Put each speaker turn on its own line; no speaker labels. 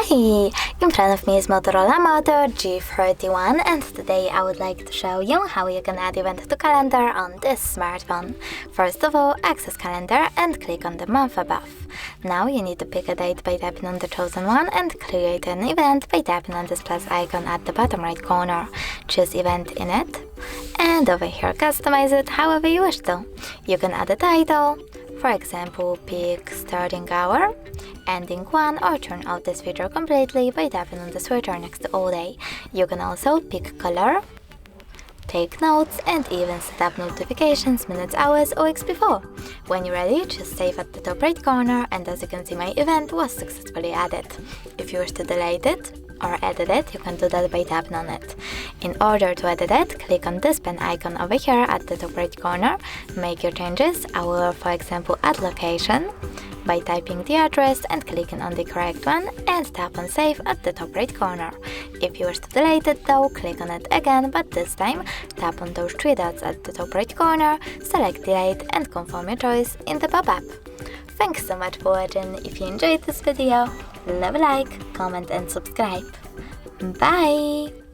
Hi! In front of me is Motorola Moto G41, and today I would like to show you how you can add event to calendar on this smartphone. First of all, access calendar and click on the month above. Now you need to pick a date by tapping on the chosen one and create an event by tapping on this plus icon at the bottom right corner. Choose event in it, and over here customize it however you wish to. You can add a title. For example, pick starting hour, ending one, or turn off this feature completely by tapping on the switcher next to all day. You can also pick color, take notes, and even set up notifications minutes, hours, or weeks before. When you're ready, just save at the top right corner, and as you can see, my event was successfully added. If you wish to delete it or edit it, you can do that by tapping on it. In order to edit it, click on this pen icon over here at the top right corner, make your changes. I will, for example, add location by typing the address and clicking on the correct one, and tap on save at the top right corner. If you wish to delete it though, click on it again, but this time tap on those three dots at the top right corner, select delete, and confirm your choice in the pop-up. Thanks so much for watching. If you enjoyed this video, leave a like, comment and subscribe. Bye!